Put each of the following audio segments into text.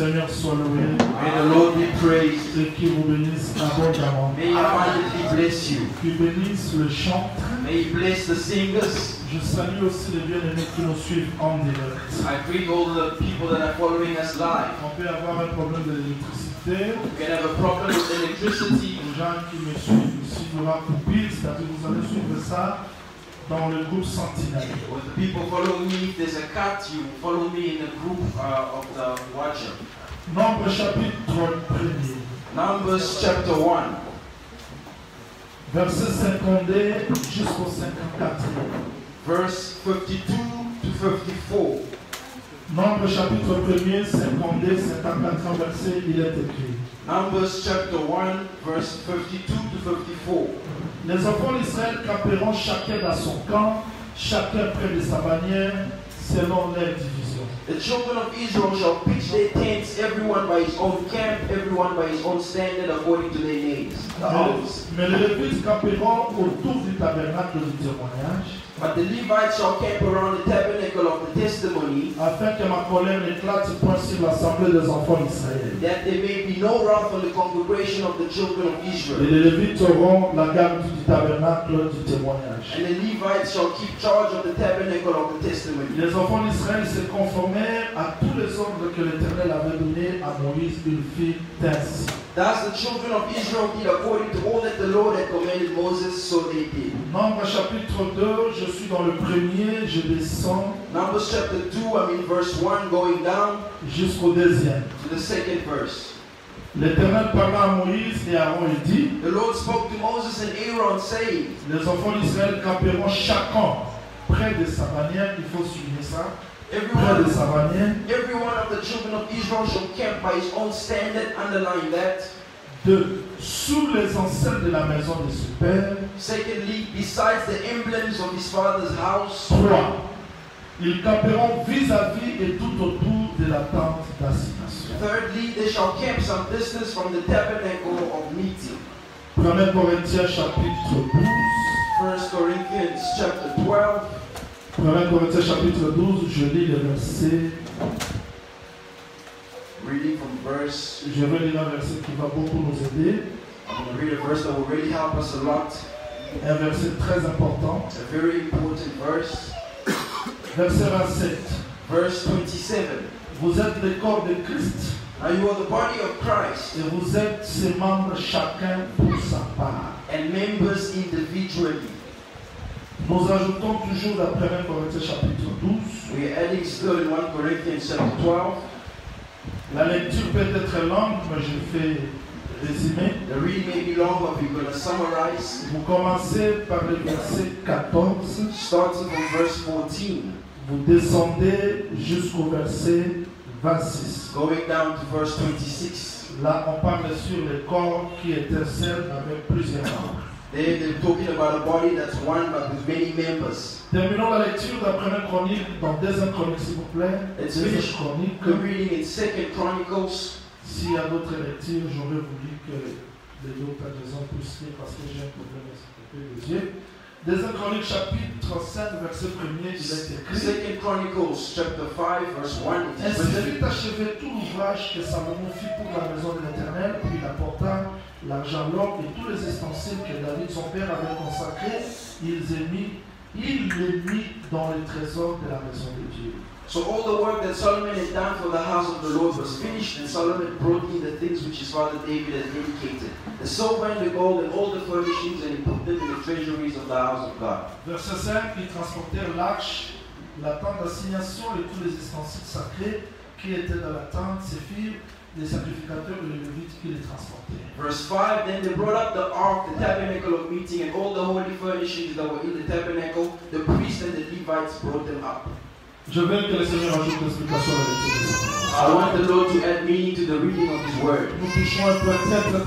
Seigneur soit loué. May the Lord be praised. Et qu'il vous bénisse abondamment. May He abundantly bless you. Qu'il bénisse le chantre. May He bless the singers. Je salue aussi les bien-aimés qui nous suivent en direct. I greet all the people that are following us live. On peut avoir un problème d'électricité. You can have a problem with electricity. Les gens qui me suivent ici, il y aura coupure, c'est-à-dire que vous allez suivre ça dans le groupe Sentinelle. With the people following me, if there's a cut, you follow me in the group of the watcher. Nombre chapitre 1er. Numbers chapter 1. Verset 52 jusqu'au 54. Verse 52 to 54. Nombre chapitre 1er, 52, 54 verset, il est écrit. Numbers chapter 1, verse 52 to 54. Les enfants d'Israël camperont chacun dans son camp, chacun près de sa bannière, selon leur division. The children of Israel shall pitch their tents, everyone by his own camp, everyone by his own standard, according to their names. Mais les Lévites camperont autour du tabernacle du témoignage, But the Levites shall camp around the tabernacle of the testimony, afin que ma colère n'éclate point sur l'assemblée des enfants d'Israël. that there may be no wrath on the congregation of the children of Et Israel. les Lévites auront la garde du tabernacle du témoignage. And the Levites shall keep charge of the tabernacle of the testimony. Les enfants d'Israël se conformèrent à tous les ordres que l'Éternel avait donnés à Moïse, ils firent ainsi. Thus the children of Israel did according to all that the Lord had commanded Moses, so they did. Nombre chapitre 2, je suis dans le premier, je descends Numbers chapter 2, I'm in verse 1, going down jusqu'au deuxième. to the second verse. L'Éternel parla à Moïse et à Aaron et dit, The Lord spoke to Moses and Aaron, saying, les enfants d'Israël camperont chacun près de sa bannière, il faut souligner ça, près de sa bannière. Every one of the children of Israel shall camp by his own standard, underline that. 2. Sous les enceintes de la maison de son père. Secondly, besides the emblems of his father's house. 3. Ils camperont vis-à-vis et tout autour de la tente d'assignation. Thirdly, they shall camp some distance from the tabernacle of meeting. 1 Corinthiens chapitre 12. 1 Corinthians chapter 12. 1 Corinthiens chapitre 12, je lis le verset. Reading from verse. Je vais lire un verset qui va beaucoup nous aider. I'm going to read a verse that will really help us a lot. Un verset très important. It's a very important verse. Verset 27. Verse 27. Vous êtes le corps de Christ. Now you are the body of Christ. Et vous êtes ses membres chacun pour sa part. And members individually. Nous ajoutons toujours d'après 1 Corinthiens chapitre 12. We are adding still in 1 Corinthians chapter 12. La lecture peut être longue, mais je fais résumer. The reading may be long, but we're going to summarize. Vous commencez par le verset 14. Starting from verse 14. Vous descendez jusqu'au verset 26. Going down to verse 26. Là, on parle sur le corps qui était seul avec plusieurs membres. There they're talking about a body that's one but with many members. Terminons la lecture de la première chronique dans 2 Chroniques, s'il vous plaît. Let's 2 finish Chroniques. the reading in 2 Chronicles. S'il y a d'autres lectures, j'aurais voulu que les autres adjacents puissent lire parce que j'ai un problème à s'occuper des yeux. 2 Chroniques chapitre 5, verset 1er, il est écrit. 2 Chronicles chapter 5 verse 1. Ainsi fut achevé tout l'ouvrage que Salomon fit pour la maison de l'Éternel, puis il apporta l'argent, l'or et tous les ustensiles que David son père avait consacrés, il les mit dans le trésor de la maison de Dieu. So all the work that Solomon had done for the house of the Lord was finished, and Solomon brought in the things which his father David had dedicated, the silver and the gold and all the furnishings, and he put them in the treasuries of the house of God. Verset 5, ils transportèrent l'arche, la tente d'assignation et tous les ustensiles sacrés qui étaient dans la tente, ces filles, les sacrificateurs et les Lévites qui les transportaient. Verse 5, then they brought up the ark, the tabernacle of meeting, and all the holy furnishings that were in the tabernacle. The priests and the Levites brought them up. Je veux que le Seigneur ajoute l'explication à la lecture. I want the Lord to add meaning to the reading of His Word. Nous touchons un point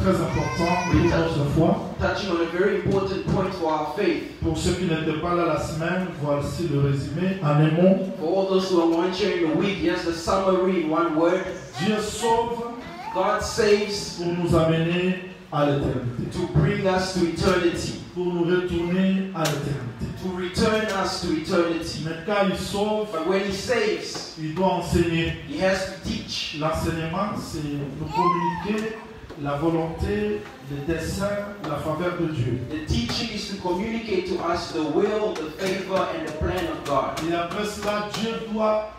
très important pour notre foi. Touching on a very important point for our faith. Pour ceux qui n'étaient pas là la semaine, voici le résumé en un mot. For all those who are watching the week, here's the summary in one word. Dieu sauve God saves pour nous amener à l'éternité. to bring us to eternity, Pour nous retourner à l'éternité. to return us to eternity. Mais quand il sauve, But when He saves, il doit enseigner. He has to teach. L'enseignement, c'est nous communiquer la volonté, les desseins, la faveur de Dieu. The teaching is to communicate to us the will, the favor, and the plan of God. Et après cela, Dieu doit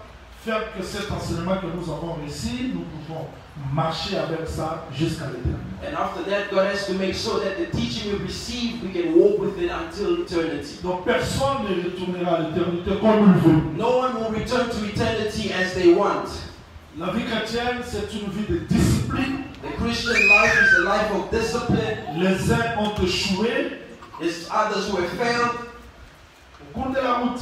faire que cet enseignement que nous avons reçu, nous pouvons marcher avec ça jusqu'à l'éternité. And after that, God has to make sure that the teaching we receive, we can walk with it until eternity. Donc personne ne retournera à l'éternité comme il veut. No one will return to eternity as they want. La vie chrétienne, c'est une vie de discipline. The Christian life is a life of discipline. Les uns ont échoué There's others who have failed au cours de la route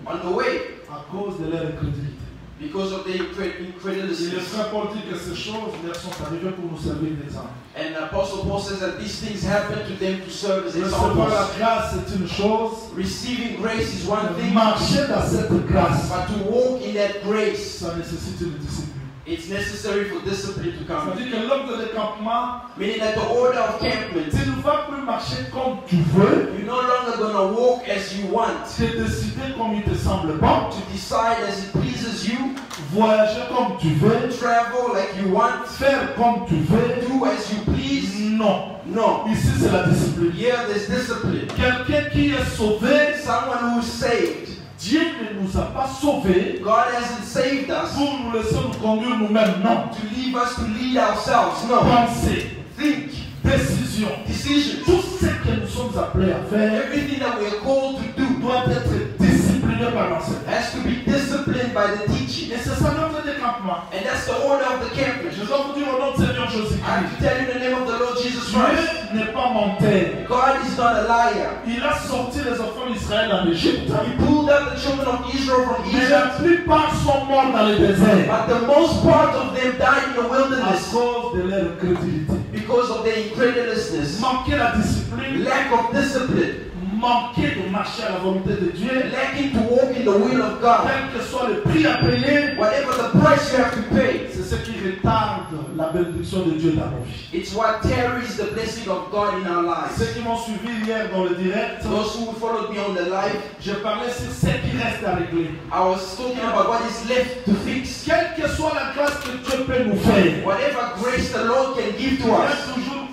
on the way à cause de leur incrédulité. because of their Et le incredulity. frère Paul dit que ces choses leur sont arrivées pour nous servir d'exemple. And Apostle Paul says that these things happen to them to serve as Recevoir la examples. grâce, c'est une chose. Receiving grace is one thing, Marcher dans cette grâce, but to walk in that grace, ça nécessite une discipline. it's necessary for discipline to Ça come. veut dire que l'ordre de décampement, Meaning that the order of campment, tu ne vas plus marcher comme tu veux, you're no longer going to walk as you want, tu décider comme il te semble bon, to decide as it pleases you, voyager comme tu veux, travel like you want, faire comme tu veux. do as you please. Non. No. Ici, c'est la discipline. Here there's discipline. Quelqu'un qui est sauvé, Someone who's saved. Dieu ne nous a pas sauvés God hasn't saved us pour nous laisser nous conduire nous-mêmes. Non. to leave us to lead ourselves. No. Pensée, Think, décision, decisions, tout ce que nous sommes appelés à faire everything that we are called to do doit être discipliné par l'enseignement. has to be disciplined by the teaching. Et c'est ça notre décampement. And that's the order of the campus. Je dois vous dire au nom de Seigneur I have Jésus-Christ. to tell you in the name of the Lord Jesus Christ. Dieu n'est pas menteur. God is not a liar. Il a sorti les enfants d'Israël en Égypte. He pulled out the children of Israel from Mais la Egypt, plupart sont morts dans le désert but the most part of them died in the à wilderness cause de leur incrédulité. because of their incredulousness, Manquer la discipline, lack of discipline, manquer de marcher à la volonté de Dieu, lacking to walk in the will of God. quel que soit le prix à payer, Whatever the price you have to pay, c'est ce qui retarde la bénédiction de Dieu dans nos vies. it's what tarries the blessing of God in our Ceux lives. qui m'ont suivi hier dans le direct, Those who followed me on the live, je parlais sur ce qui reste à régler. I was talking about what is left to fix. Quelle que soit la grâce que Dieu peut nous faire, Whatever grace the Lord can give il to y a us, toujours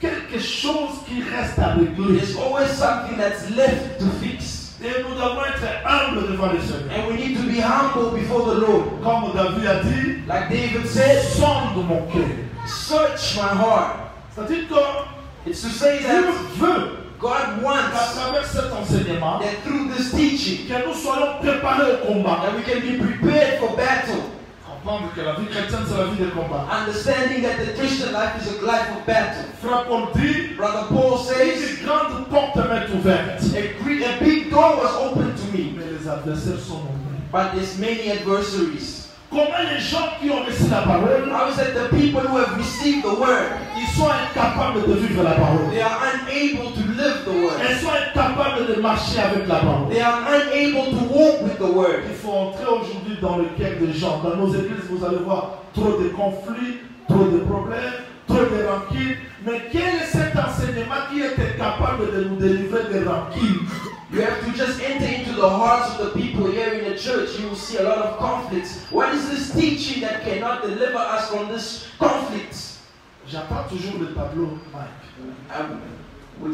quelque chose qui reste à régler. there's always something that's left to fix. Et nous devons être humbles devant le Seigneur. And we need to be humble before the Lord. Comme David a dit, Like David said, sonde mon cœur. search my heart. C'est-à-dire que It's to say Dieu that veut God qu'à wants travers cet enseignement, that through this teaching, que nous soyons préparés au combat. that we can be prepared for battle. Comprendre que la vie chrétienne, c'est la vie de combat. Understanding that the Christian life is a life of battle. Frère Paul dit, Brother Paul says, une grande porte m'est ouverte, a big door was opened to me, mais les adversaires sont nombreux. but there's many adversaries. Comment les gens qui ont reçu la parole, How is that the people who have received the word, ils sont incapables de vivre la parole. they are unable to live the word. Ils sont incapables de marcher avec la parole. They are unable to walk with the word. Il faut entrer aujourd'hui dans le cœur des gens. Dans nos églises, vous allez voir trop de conflits, trop de problèmes, trop de rancunes. Mais quel est cet enseignement qui était capable de nous délivrer des rancunes? You have to just enter into the hearts of the people here in the church. You will see a lot of conflicts. What is this teaching that cannot deliver us from this conflicts? J'attends toujours le tableau, Mike.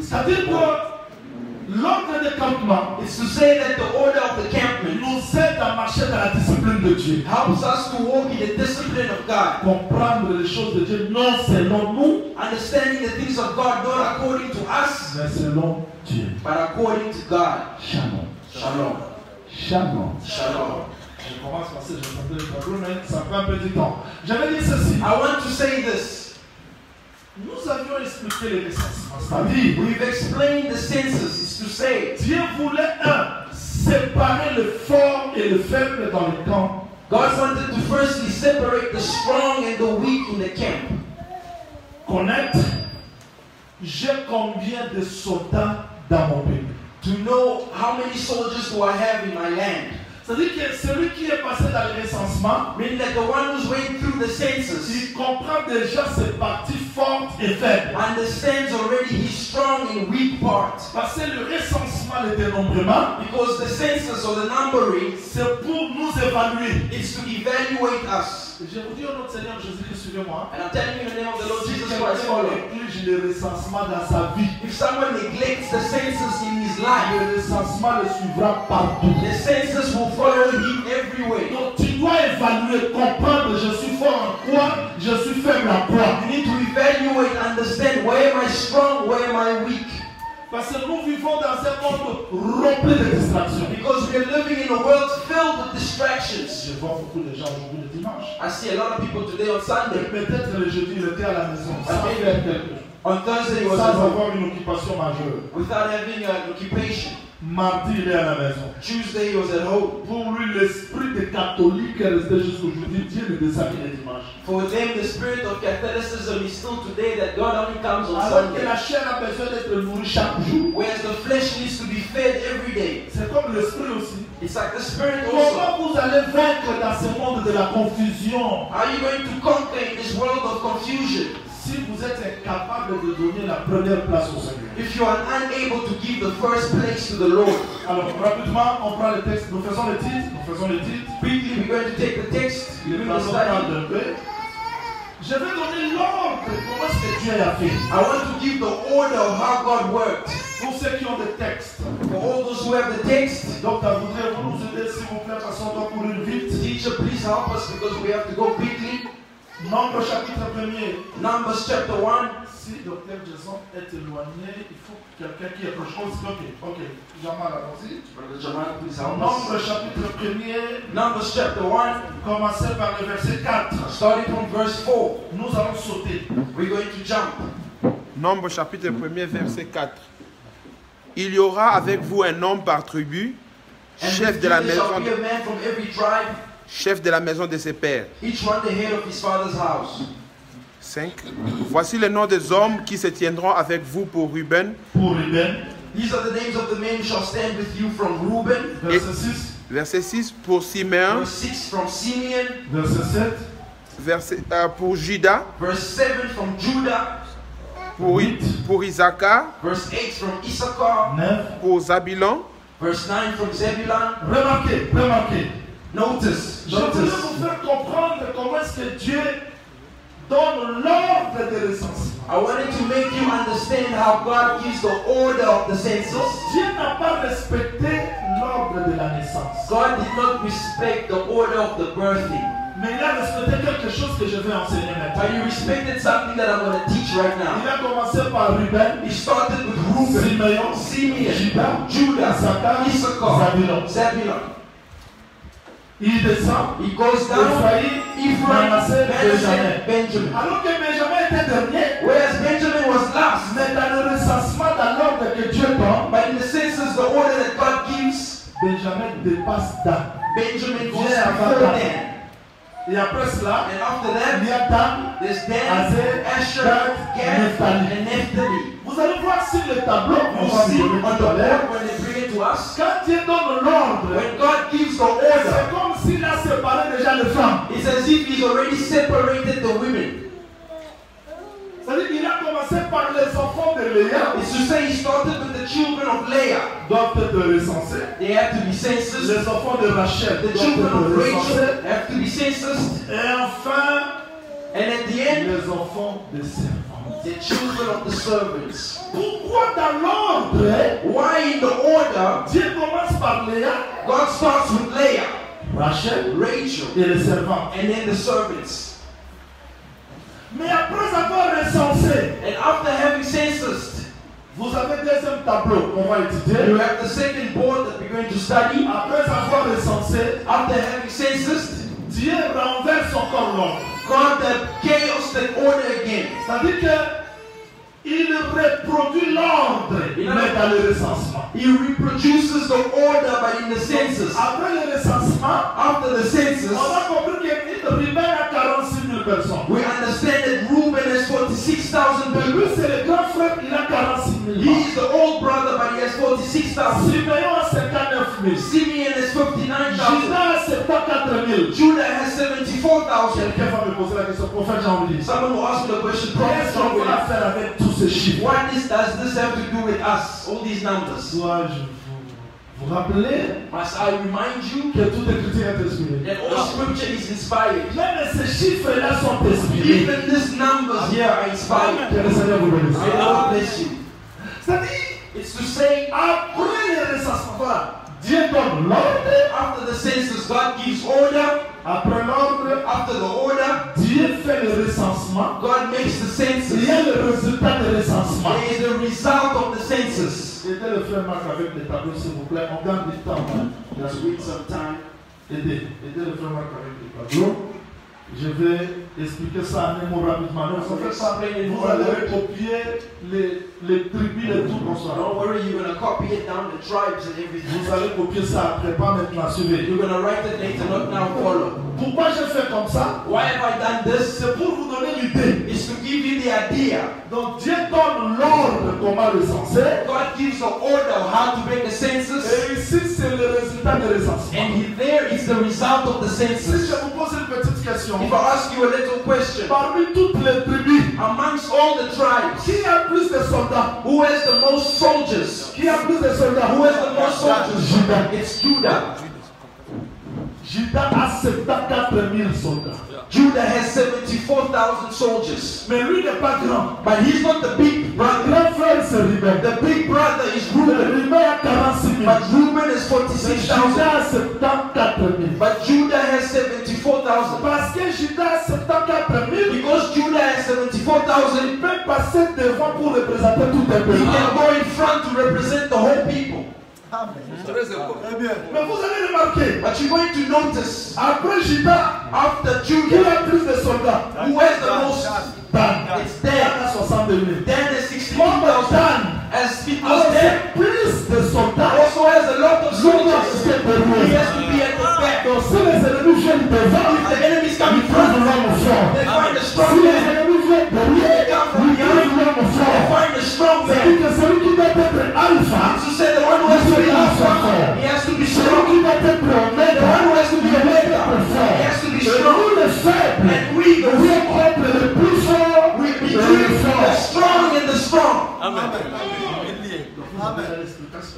C'est-à-dire C'est-à-dire que l'ordre de campement it's to say that the order of the campment nous aide à marcher dans la discipline de Dieu. helps us to walk in the discipline of God. Comprendre les choses de Dieu non selon nous, Understanding the things of God not according to us, mais selon Dieu. but according to God. Shalom. Shalom. Shalom. Shalom. Je commence parce que j'entendais le tableau, mais ça prend un peu de temps. J'avais dit ceci. I want to say this. Nous avions expliqué les recensements. C'est-à-dire, We've explained the census. It's to say Dieu voulait séparer le fort et le faible dans le camp. God wanted to firstly separate the strong and the weak in the camp. Connaître, j'ai combien de soldats dans mon pays. To know how many soldiers do I have in my land. C'est-à-dire que celui qui est passé dans le recensement, meaning that the one who's went through the census il comprend déjà ses parties fortes et faibles. understands already his strong and weak parts. Parce que le recensement, le dénombrement, Because the census or the numbering c'est pour nous évaluer. is to evaluate us. Je vous dis au nom de Seigneur Jésus-Christ, suivez-moi. And I'm telling you in the name of the Lord Si Jesus quelqu'un Christ, follow. néglige le recensement dans sa vie, If someone neglects the census in his life, le recensement le suivra partout. the census will follow him everywhere. Donc tu dois évaluer, comprendre, je suis fort en quoi, je suis faible en quoi. You need to evaluate, understand where am I strong, where am I weak. Parce que nous vivons dans un monde rempli de distractions. Because we are living in a world filled with distractions. Je vois beaucoup de gens aujourd'hui le dimanche. I see a lot of people today on Et Sunday. peut-être le jeudi, il était à la maison, sans faire quelque chose, On Thursday he was sans at home avoir une occupation majeure. without having an occupation. Mardi, il est à la maison. Tuesday he was at home. Pour lui, l'esprit des catholiques est resté jusqu'aujourd'hui. Dieu ne descend que le dimanche. For them, the spirit of Catholicism is still today that God only comes on Alors que Sunday. la chair a besoin d'être nourrie chaque jour. Whereas the flesh needs to be fed every day. C'est comme l'esprit aussi. It's like the spirit also. Comment vous allez vaincre dans ce monde de la confusion How are you going to conquer in this world of confusion si vous êtes incapable de donner la première place au Seigneur? if you are unable to give the first place to the Lord? Alors rapidement, on prend le texte, nous faisons le titre. Quickly, we're going to take the text. Il We're est going to study. Je vais donner l'ordre, comment est-ce que Dieu a fait. I want to give the order of how God worked. Pour ceux qui ont des textes. For all those who have the text, Donc, ça voudrait vous nous aider, s'il vous plaît, parce qu'on doit courir vite. teacher, please help us because we have to go quickly. Nombre chapitre 1er. Numbers chapter 1. Si Dr. Jason est éloigné, il faut quelqu'un qui est proche. Ok. Jamal, allons-y. Brother Jamal, please help Nombre us. chapitre 1er. Numbers chapter 1, Commencez par le verset 4. starting from verse 4. Nous allons sauter. We're going to jump. Nombre chapitre 1er, verset 4. Il y aura avec vous un homme par tribu, And chef with de la you there shall maison, be a man from every tribe, chef de la maison de ses pères. each one the head of his father's house. 5. Voici les noms des hommes qui se tiendront avec vous pour Ruben. Pour Ruben. These are the names of the men who shall stand with you from Reuben. Verset 6. Verset 6. Pour Siméon. Verse 6 from Simeon. Verset 7. Pour Judas. Verse 7 from Judah. Pour Isaacar. Verse 8 from Issachar. 9. Pour Zabilon. Verse 9 from Zebulun. Remarquez. Notice. Je voulais vous faire comprendre comment est-ce que Dieu donne l'ordre de recensement. I wanted to make you understand how God gives the order of the census. Dieu n'a pas respecté l'ordre de la naissance. God did not respect the order of the birthing. Mais il a respecté quelque chose que je vais enseigner maintenant. But he respected something that I'm going to teach right Il now. a commencé par Ruben, He started with Reuben, Simeon, Simeon, Judah, Issachar, Zebulun. Il descend, He goes down, Ephraim, Manasseh, Benjamin. Benjamin. Alors que Benjamin était dernier, Whereas Benjamin was last. mais dans le recensement, dans l'ordre que Dieu donne, But in the census, the order that God gives, Benjamin dépasse Dan. Benjamin goes Yeah, before but- Dan. Et après cela, And after il y that, a Dan, there's Dan, Azer, Asher, Gad, Gad, Naphtali. and Naphtali. Vous allez voir sur le tableau, on You va see le on donner the tout à l'heure. board when they bring it to us, Quand Dieu donne l'ordre, when God gives the c'est order, comme s'il a séparé déjà les femmes. it's as if He's already separated the women. C'est-à-dire qu'il a commencé par les enfants de Léa, It's to say He started with the children of Leah. doivent être recensés. They have to be census. Les enfants de Rachel The doivent children être of recensés. Rachel have to be census. Et enfin, And at the end, les enfants des servants. the children of the servants. Pourquoi dans l'ordre, Why in the order, Dieu commence par Léa, God starts with Leah, Rachel Rachel, et les servants. and then the servants. Mais après avoir recensé, And after having censused, vous avez un deuxième tableau qu'on va you étudier. have the second board that we're going to study. Après avoir recensé, After having censused, Dieu renverse encore l'ordre. God the chaos that order again. C'est-à-dire que il reproduit l'ordre, mais dans le recensement. He reproduces the order but in the census. Après le recensement, After the on census, a compris que Ruben a 46 000 personnes. we understand that Reuben has 46,000 Mais lui, people. c'est le grand frère, il a 46 000. He is the old brother, but he has 46,000. Simeon a 59 000. Simeon has 59,000. 74 000. Judah has 74,000. Quelqu'un va me poser la question, prophète Jean-Louis. Someone will ask me the question, Qu'est-ce qu'on Prophet, va faire avec tous ces chiffres? what does this have to do with us? All these numbers. Dois-je vous rappeler Must I remind you que toute écriture est inspirée? that all scripture is inspired? Même ces chiffres-là sont inspirés. Even these numbers here are inspired. Que le Seigneur vous bénisse. May the Lord bless you. C'est-à-dire, It's to say, après les recensements, voilà, Dieu donne l'ordre. after the census, God gives order. Après l'ordre, After the order, Dieu fait le recensement. God makes the Il census. y a le résultat du recensement. There is the result of the census. Aidez le frère Marc avec les tableaux, s'il vous plaît. On gagne du temps. Let's wait some time. Aidez le frère Marc avec les tableaux. Je vais expliquer ça en un mot rapidement. Donc, en fait, ça, vous allez copier les tribus, les tout comme ça. Don't worry, you're going to copy it down, the tribes and everything. Vous allez copier ça après, pas maintenant, suivez. You're going to write it later, not now, follow. Pourquoi je fais comme ça? Why have I done this? C'est pour vous donner l'idée. It's to give you the idea. Donc Dieu donne l'ordre comment recenser. God gives the order of how to make the census. Et ici, c'est le résultat du recensement. And there is the result of the Si census. je vous pose une petite question, If I ask you a little question, parmi toutes les tribus, amongst all the tribes, qui a plus de soldats? who has the most soldiers? Qui a plus de soldats? Who has the most soldiers? Judas. It's Judah. Judas a 74 000 soldats. Judah has 74,000 soldiers. Mais lui n'est pas grand. But he's not the big Le brother. grand frère, c'est Ruben. The big brother is Le Reuben. Ruben a 46 000. But Reuben is Mais 46,000. Judas a 74 000. But Judah has 74,000. Parce que Judas a 74 000, Because Judah has 74,000, il peut passer devant pour représenter tout un he pays. can go in front to represent the whole people. Mais vous allez remarquer, But you're going to notice, après Judas, after qui Judah, a plus de soldats? who has the most? Dan. It's Dan Dan. a 62 000. Dan has Comme 62,000. Dan As a because Dan plus de soldats, also has a lot of lui doit soldiers, rester he derrière. has to be at the back. Donc si les ennemis viennent devant, If the enemies come ils in prennent front, l'homme fort. they find the strong Si les man. ennemis viennent derrière, ils prennent l'homme They fort. find the strong man. C'est-à-dire que celui qui doit être alpha, To say the one who has to be alpha, he has to be celui strong. qui doit être omega, The one who has to be il doit omega, être fort. he has to be Et strong. nous les faibles, And we, nous the weak, sommes être les plus forts we et between les the forts. strong and the strong.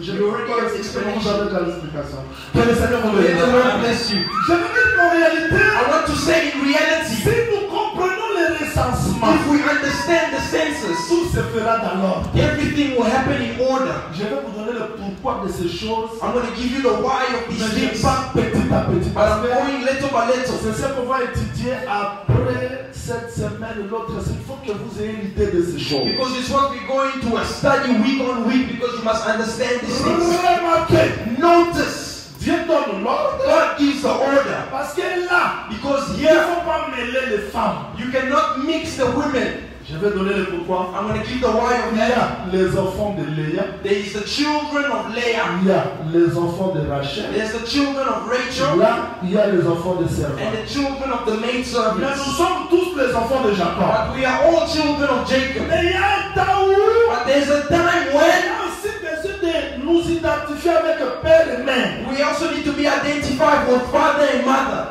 Je vais vous donner l'explication. Que le Seigneur vous May the bénisse. Lord bless you. Je veux dire qu'en réalité, I want to say in reality, si nous comprenons le recensement, if we understand the census, tout se fera dans l'ordre. everything will happen in order. Je vais vous donner le pourquoi de ces choses, I'm going to give you the why of these mais things, pas petit à petit. but I'm Parce que going little by little. c'est ce qu'on va étudier après cette semaine et l'autre. Il faut que vous ayez l'idée de ces choses. Because it's what we're going to study week on week, because you must understand these things. Remarquez, Notice, Dieu donne l'ordre God gives the order. parce que là, Because il ne here, faut pas mêler les femmes. you cannot mix the women. Je vais donner le pourquoi. I'm going to give the why of Il y that. a les enfants de Léa, There is the children of Leah. il y a les enfants de Rachel, There's the children of Rachel. là il y a les enfants de And Servan. the children of the Mais nous maidservants. sommes tous les enfants de Jacob. But we are all children of Jacob. Mais il y a un temps où But there's a time on when a aussi besoin de nous identifier avec père et mère. we also need to be identified with father and mother.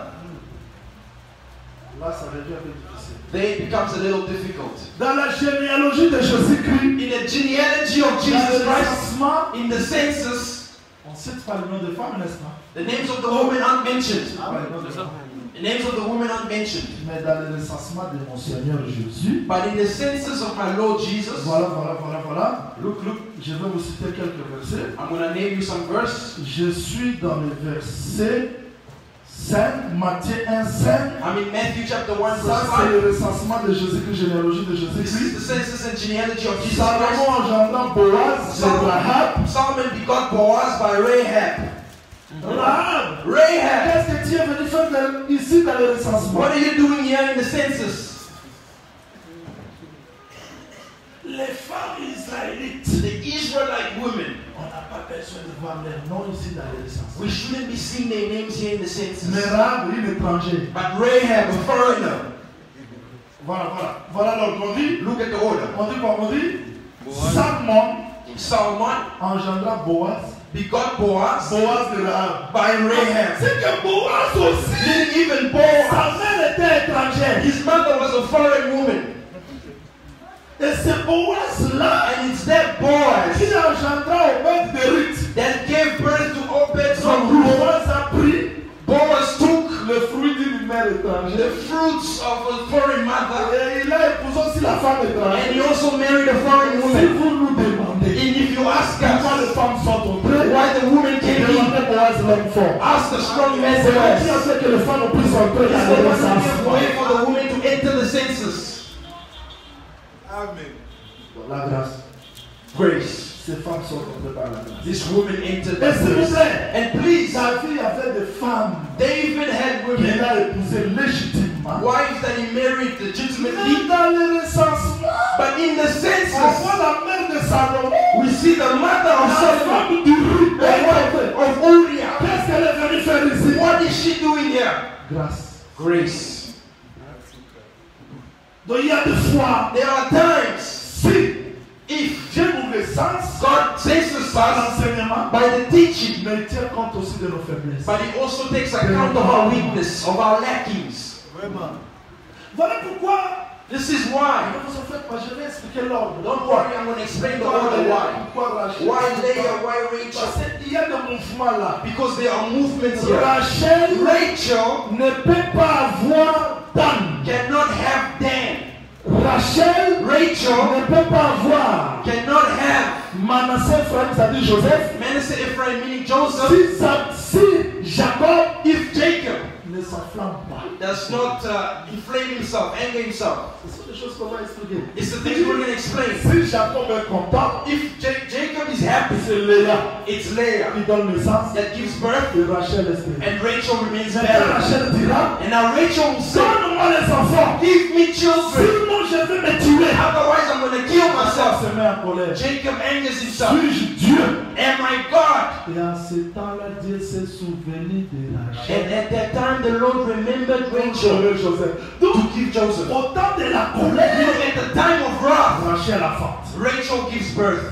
Là, ça devient un peu difficile. Then it becomes a little difficult. Dans la généalogie de Jésus-Christ, In the genealogy of dans Jesus le Christ, recensement, in the census, on ne cite pas le nom de femme, n'est-ce pas? the names of the women aren't mentioned. Pas le nom de femme. The names of the women aren't mentioned. Mais dans le recensement de mon Seigneur Jésus, But in the census of my Lord Jesus, voilà. look, Je vais vous citer quelques versets. I'm going to name you some verse. Je suis dans le verset 5, Matthieu 1, 5. I'm in Matthew chapter 1 Ça, verse c'est 5. le recensement de Jésus-Christ, généalogie de This is Jésus-Christ. the census and genealogy of Jesus Salomon Christ. engendrant Boaz de Rahab. Solomon begot Boaz by Rahab. Rahab, Rahab, qu'est-ce que tu es venu faire ici dans le recensement? what are you doing here in the census? Les femmes israélites, The Israelite women. on n'a pas besoin de voir leur nom ici dans le recensement. We shouldn't be seeing their names here in the census. Mais Rahab, il est étranger. But Rahab, a foreigner. Voilà l'ordre. On dit, Look at the order. on dit quoi? On dit, Salmon Solomon engendra Boaz begot Boaz Boaz de Rahab. by Rahab. C'est que Boaz aussi, Didn't even Boaz, sa mère était étrangère. his mother was a foreign woman. Et c'est Boaz-là And it's that Boaz qui engendra Obed de Ruth. that gave birth to Obed Donc from Ruth. Boaz a pris Boaz took le fruit d'une mère the étrangère. fruits of a foreign mother, Et il a épousé aussi la femme and étrangère. he also married a foreign Si woman. vous nous demandez And if you ask pourquoi les us femmes sont entrées, why the woman came in, demandez Boaz l'homme fort. ask the strong man C'est lui qui a Boaz. fait que les femmes ont pu entrer He's dans the le one who gave way recensement. for the woman to enter the census. Amen. La grâce. Grace. Ces femmes sont entrées par la grâce. This woman entered Et the s'il vous grace. plaît, And please, David avait des femmes David had qu'il women, a épousées légitimement. wives that he married Mais legitimately, dans le recensement, but in the on census, voit la mère de Salomon, we see the mother la of Solomon, femme du riz, the wife of Uriah. Qu'est-ce qu'elle est venue faire ici? What is she doing here? Grâce. Grace. Donc il y a des fois, There are times, si if Dieu nous recense God census par us l'enseignement, by the teaching, mais il tient compte aussi de nos faiblesses. but He also takes account of our weakness, of our lackings. Vraiment. Voilà pourquoi, This is ne why. vous en faites pas, je vais expliquer l'ordre. Don't worry, I'm going to explain the order why. Pourquoi Rachel? Why Leah, why Rachel? Parce qu'il y a des mouvements là. Because there are movements here. Rachel Rachel ne peut pas avoir Dan. cannot have Dan. Rachel Rachel ne peut pas avoir cannot have Manasseh, Ephraim, c'est-à-dire Joseph. Manasseh, Ephraim, meaning Joseph. Si Jacob If Jacob ne s'enflamme pas. does not inflame himself, anger himself. Ce sont des choses qu'on va expliquer. It's the things we're going to explain. Si Jacob est content, If Jacob is happy, c'est Léa it's Leah qui donne naissance that gives birth, et Rachel est stérile. and Rachel remains Maintenant, barren. Rachel dira, And now Rachel will say, donne-moi les enfants. give me children, Sinon, je vais me tuer. otherwise I'm going to kill Ça myself. se met en colère. Jacob angers himself. Suis-je Dieu? Am I God? Et en ce temps-là, Dieu s'est souvenu de Rachel. And at that time the Lord remembered Rachel Sauver Joseph. to Donc, give Joseph. au temps de la You colère, know, at the time of wrath, Rachel enfante. Rachel gives birth.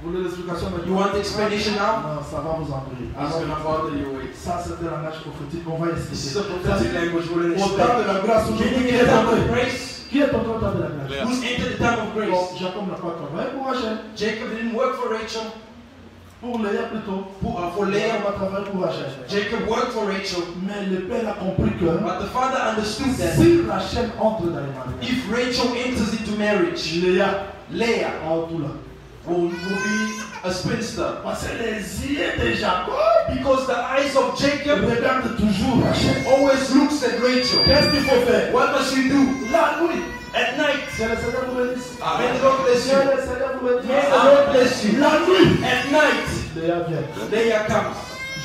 Vous voulez l'explication maintenant? You want the explanation now? Non, ça va vous embrouiller. It's going to bother you. Wait. Ça, c'est un langage prophétique. On va This is expliquer. a prophetic language. We're going to Au temps explain. de la grâce, aujourd'hui, Meaning qui in est the time of entré? grace, Qui est entré au temps de la grâce? Léa. who's entered the time of Bon, grace? Jacob n'a pas travaillé pour Rachel. Jacob didn't work for Rachel. Pour Léa plutôt. For Léa Leah, va travailler pour Rachel. Jacob worked for Rachel. Mais le père a compris que But the father understood that si Rachel entre dans le mariage, if Rachel enters into marriage, Léa Leah a tout là. will be a spinster. Parce que les yeux de Jacob Because the eyes of Jacob regardent toujours Rachel. always looks at Rachel. Qu'est-ce qu'il faut faire? What must you do? La nuit. At night, C'est le Seigneur vous bénisse. may the Lord bless C'est you. le Seigneur vous bénisse. May the Lord bless you. La nuit. At night, Léa vient. Leah comes.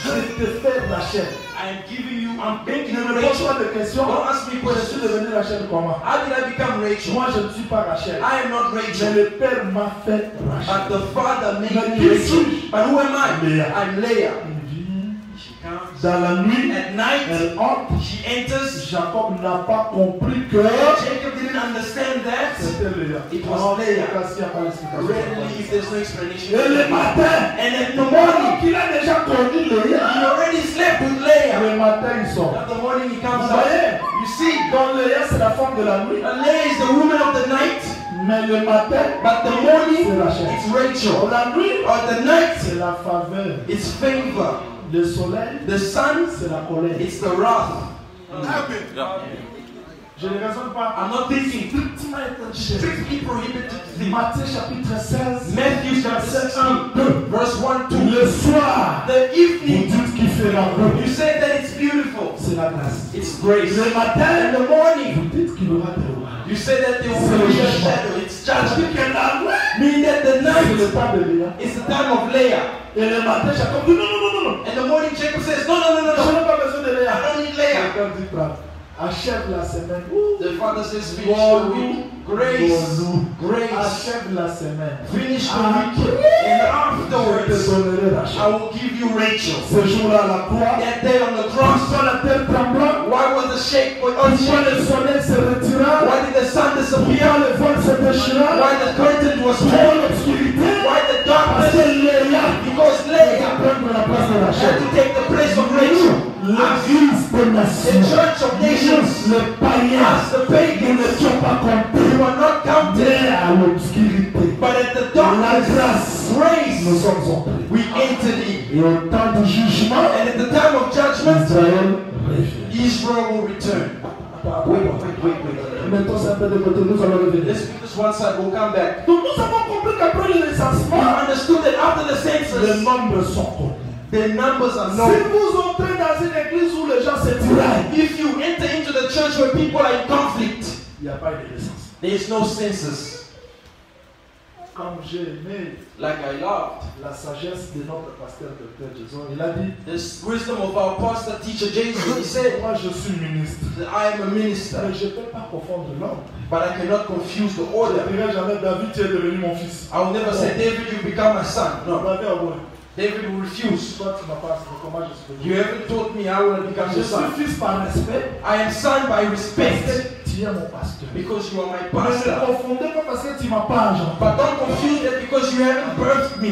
Je te fais Rachel. I am giving you, I'm making Ne you me pose Rachel. pas de questions. Don't ask me Je suis questions. devenu Rachel comment? How did I become Rachel? Moi, je ne suis pas Rachel. I am not Mais Rachel. le père m'a fait But Rachel. the father made Mais me qui Rachel. suis-je? But who am I? Leah. I'm Leah. Il vient. She comes. Dans la nuit, At night, elle entre. she enters. Jacob n'a pas compris que Jacob didn't understand that. c'était Léa. It was Alors, Leah. parce qu'il n'y a pas d'explication. Readily, if there's no explanation. Et le matin, And in the morning, qu'il a déjà connu he Léa, already slept with Leah. le matin il sort. At the morning, he Vous comes voyez? out. You see, Donc Léa c'est la femme de la nuit, Leah is the woman of the night. mais le matin, But the morning, c'est Rachel. it's Rachel. La nuit, Or the night, c'est la faveur. it's favor. Le soleil, The sun, c'est la colère. it's the wrath. Je ne raisonne pas. I'm not thinking Strictement interdit. strictly prohibited things. Matthieu chapitre 16, Matthew chapter verset 16, 1, 2. verse 1, 2. Le soir, The vous evening, dites qu'il fait la you beau. say that it's beautiful. C'est la grâce. It's grace. Le matin, In the morning, vous dites qu'il aura des rois. you say that there will be a shadow. It's judgment. Que la nuit, Meaning that the c'est night le temps de Léa. is the time of Leah. Et le matin, Jacob dit non, non, non, non, non. In the morning, Jacob says, no, no, no, no, Je no. n'ai pas besoin de I Léa. don't need Leah. Jacob dit prends. Achève la semaine. Ouh. The father says, finish the week. Grace. Grace. Achève la semaine. Finish the Ah, week. And Je te afterwards, donnerai Rachel. I will give you Rachel. Ce jour-là, à la croix, That day on the cross, quand la terre trembla, why was the shake quand unshaken? le soleil se retira, Why did the sun disappear? quand le vol se déchira, Why the curtain was quand torn? l'obscurité, Why the darkness because Leah prendre la place de had Rachel. to take the place of Rachel. L'église des The nations, church of nations, les païens, as the nous pagans, n'étions pas comptés, you are not counted, mais à l'obscurité. but at the La darkness, grâce, nous grace, sommes entrés. we entered in. Et au temps du jugement, And at the time of judgment, Israël revient. Israel will return. Mettons ça un peu de côté, nous allons revenir. Let's put this one side, we'll come back. Donc nous avons compris qu'après le We recensement, understood that after the les census, nombres sont connus. the numbers are Si known. vous entrez dans une église où les gens se tiraillent, If you enter into the church where people are in conflict, il n'y a pas de recensement. there is no census. Comme j'ai aimé Like I loved la sagesse de notre pasteur Dr. Jason, il a dit, this wisdom of our pastor teacher Jason. He said moi je suis ministre, that I am a minister, mais je ne peux pas confondre l'ordre. but I cannot confuse the Je order. ne dirai jamais, David, tu es devenu mon fils. I will never say, David, you become my son. No, David, ouais. David will refuse. Toi, tu m'as pas dit comment je suis You devenu. haven't taught me how will I become Je your son. suis fils par respect, I am son by parce respect que tu es mon pasteur. because you are my Mais ne pastor. confondez pas parce que tu m'as pas engendré. But don't confuse that because you haven't birthed me.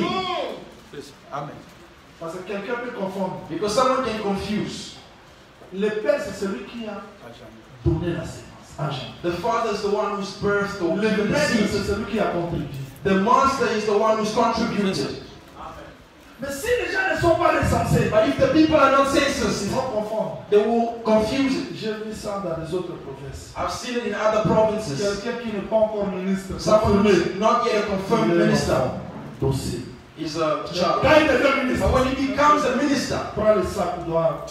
Amen. Parce que quelqu'un peut confondre. Because someone can confuse. Le père, c'est celui qui a donné la sémence. Engendré. The father is the one who's birthed or Le given the maître, seed. c'est celui qui a contribué. The master is the one who's contributed. Mais si les gens ne sont pas recensés, But if the people are not ils census, vont confondre. they will confuse it. J'ai vu ça dans les autres provinces. I've seen it in other provinces. Quelqu'un qui n'est pas encore ministre, Someone confirmé, who's not yet a confirmed il est minister dossier. is a child. Quand il devient ministre, But when he becomes a minister, prends le sac, doit.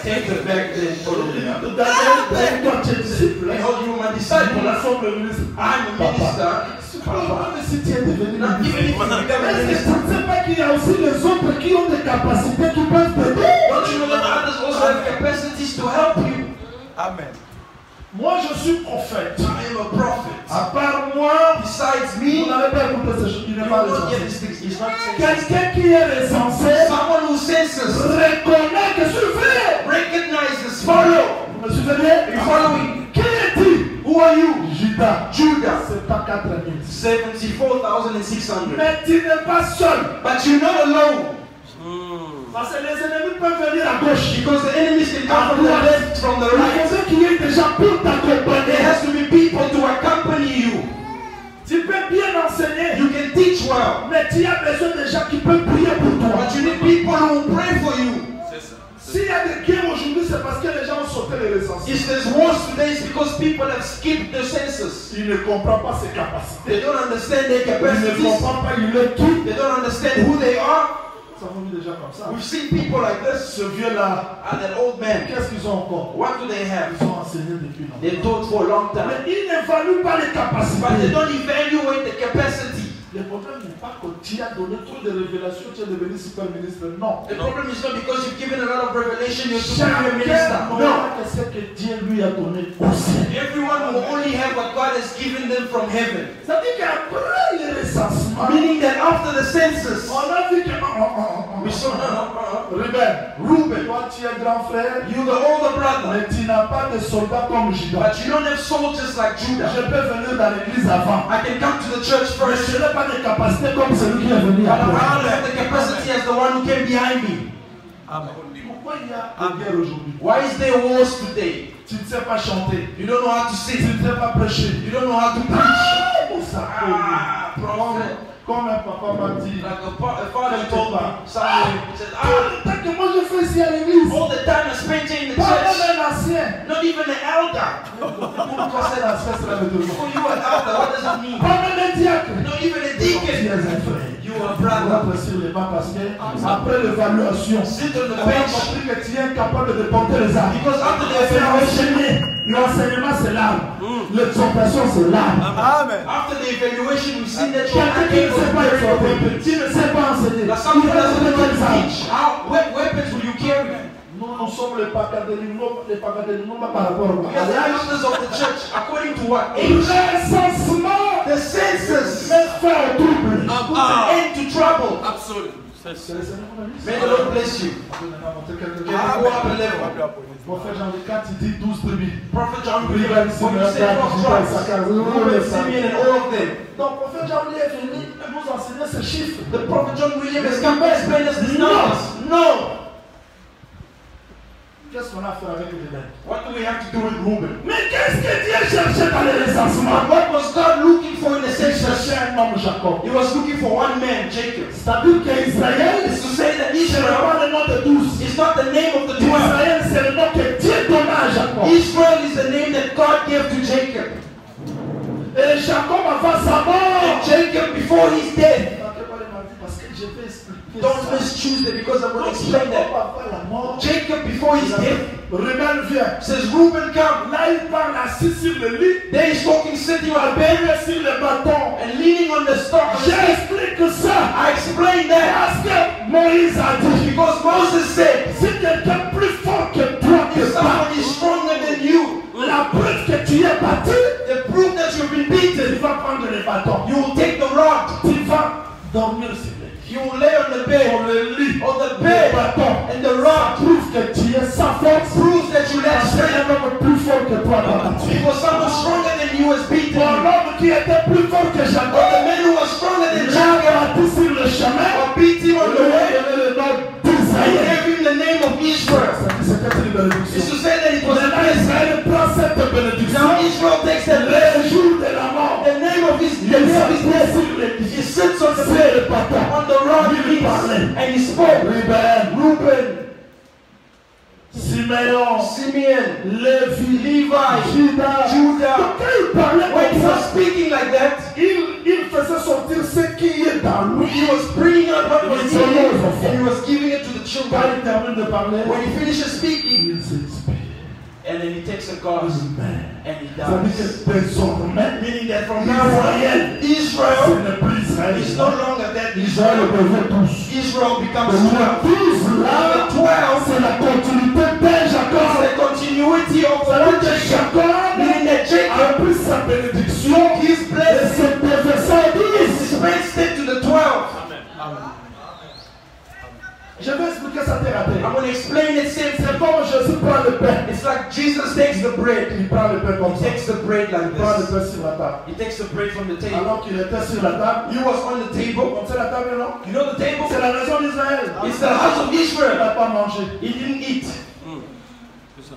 take the bag and follow me. Daniel, toi tu es disciple. Hey, oh, you are my disciple. Nous sommes le ministre. I'm a minister. Même si tu es devenu Not ministre. even if you become a Est-ce que minister. tu ne sais pas qu'il y a aussi les autres qui ont des capacités qui peuvent t'aider? Don't you know that others also have capacities to help you? Amen. Moi je suis prophète. I am a prophet. À part moi, Besides vous me, n'avez pas écouté ce chose. Il you n'est pas will not get recensé. these things. He's not census. Quelqu'un qui est recensé Someone who senses, reconnaît que je suis vrai. recognizes, follow. Vous me suivez bien? Are you following? Qui es-tu? Who are you? Judas. Judah. C'est pas 4000. 74,600. Mais tu n'es pas seul. But you're not alone. Parce que les ennemis peuvent venir à gauche. Because the enemies can come from the left, from the Il right. faut qu'il y ait des gens pour t'accompagner. There has to be people to accompany you. Tu peux bien enseigner, You can teach well, mais tu as besoin de gens qui peuvent prier pour toi. but you need people who will pray for you. S'il y a des guerres aujourd'hui, c'est parce que les gens ont sauté les recensements. If there's wars today, it's because people have skipped the census. Il ne comprend pas ses capacités. They don't understand their Il ne capacities. comprend pas, il est qui. They don't understand who they are. Nous avons vu des gens comme ça. We've seen people like this. Ce vieux-là, And that old man, qu'est-ce qu'ils ont encore? what do they have? Ils ont enseigné depuis longtemps. They taught for a long time. Mais ils n'évaluent pas les But they capacités. don't evaluate the capacity. Le problème n'est pas que tu as donné trop de révélations, tu es devenu super ministre. Non. The problem is not because you've given a lot of revelation, you're to be a Chacun minister. No. n'aura que ce que Dieu lui a donné au ciel. Everyone will only have what God has given them from heaven. C'est-à-dire qu'après le recensement, Meaning that after the census, on a vu que we saw, Ruben, Reuben, toi tu es grand frère, you're the older brother, mais tu n'as pas de soldats comme Judas. but you don't have soldiers like Judah. Je peux venir dans l'église avant, I can come to the church mais first, je n'ai pas de capacité comme celui qui est venu but I don't après. have the capacity as the one who came behind me. Amen. Pourquoi il y a des guerres aujourd'hui? Why is there wars today? Tu ne sais pas chanter, You don't know how to tu sing. ne sais pas prêcher. You don't know how to preach. Ah, prophet. comme un papa m'a dit, Like a father told me, Samuel, he said, tant que moi je fais ici à l'église, all the time I spent here in the pas church, même un ancien. not even an elder. Pourquoi c'est l'ancien, cela veut dire For you an elder, what does it mean? pas même un diacre. Not even a Tu es deacon. un frère. You are a On brother. va sur les bancs parce que après l'évaluation, Sit on the on a bench. compris que tu es incapable de porter les armes. Because after the C'est evaluation, l'enseignement c'est l'arme, l'exhortation c'est l'arme. Amen. after the evaluation, we see that you're Quelqu'un qui ne sait pas exhorter, qui ne sait pas enseigner, Now il someone va doesn't donner know how quelles to armes. teach. What weapons will you carry? Nous sommes les pacadélimons par rapport au We are the elders of the church. According to what? recensement The census met fin au trouble. puts an end to trouble. Absolument. Que le Seigneur vous bénisse. May the Lord bless you. On peut maintenant monter quelques Can you go up a level? Prophète Jean 4, il dit 12 tribus. Prophet John Oui, William, ben, when you say 12 tribes, Reuben, Simeon, and all of them. Donc, prophète Jean est venu nous enseigner ces chiffres. The prophet John William has come to explain us these numbers. Non. Qu'est-ce qu'on a à faire avec les Rebelles? What do we have to do with Reuben? Mais qu'est-ce que Dieu cherchait dans les recensements? What was God looking for in the Il census? cherchait un homme Jacob. He was looking for one man, Jacob. C'est-à-dire qu'Israël, It's to say that ce n'est Israel pas le nom de 12. is not the name of the 12. Israël, c'est le nom que Dieu donna à Jacob. Israel is the name that God gave to Jacob. Et Jacob avant sa mort. And Jacob, before his death, Parce que je vais expliquer don't ça. mischoose it because I'm going to Donc, explain Jacob that. avant la mort. Jacob, before his death, Rebelle vient. says, Reuben, come. Là, il parle assis sur le lit. There he's talking, sitting on a bed Bébé sur le bâton. and leaning on the stock. J'explique ça. I explained that Parce que Moïse a dit. because Moses said, Si quelqu'un plus fort que toi te if bat, someone is stronger than you, la preuve que tu es battu, the proof that you've been tu beaten, vas prendre le bâton. you will take the rod. Tu vas dormir sur le lit. You will lay on the bed, Sur le lit. on the Le bed, bâton. and the rod Prouve que tu es sa force. proves that you let Parce qu'un strength. homme plus fort que toi t'a battu. Because someone stronger than you has beaten Pour you. l'homme qui était plus fort que But the Jacob, man who was stronger than l'a Jacob battu sur le chemin. beat him on the way. Le nom I d'Israël. gave him the name of Israel. C'était une bénédiction. It's to say that it was a Maintenant, blessing. Israël prend cette bénédiction. Now Israel takes the blessing. Le jour de la mort, The name of his il blessing. est sur le lit. He sits on the C'est bed le bâton. on the rod Il parlait. and he spoke. Reuben, Simeon, Simeon, Lévi, Levi, Judas. Judah. Donc, quand il parlait When he comme was ça, speaking like that, il faisait sortir ce qui est dans lui. he was bringing out what was in him and he was giving it to the Quand children. il termine de parler, When he finishes speaking, il s'inspire. and then he takes a glass Amen. and he Ça veut dies. dire que désormais, Meaning that from now on, Israël, ce Israel n'est plus Israël. is no longer that Israël Israel. devient tous. Israel becomes Le 12. 12 là, The 12 c'est la continuité de is Jacob. the continuity of Ça veut the dire que Jacob meaning that Jacob a pris sa bénédiction his et blessing s'est déversé à 10. dispensed it to the 12. Je vais expliquer ça terre à terre. I'm going to explain it C'est simply. comme Jésus prend le pain. It's like Jesus takes the bread. Il prend le pain comme He ça. takes the bread Il like prend le this. pain sur la table. He takes the bread from the table. Alors qu'il était sur la table, He was on the table. comme c'est la table, non? You know the table? C'est la maison d'Israël. It's the house of Il Israel. n'a pas mangé. He didn't eat. Jésus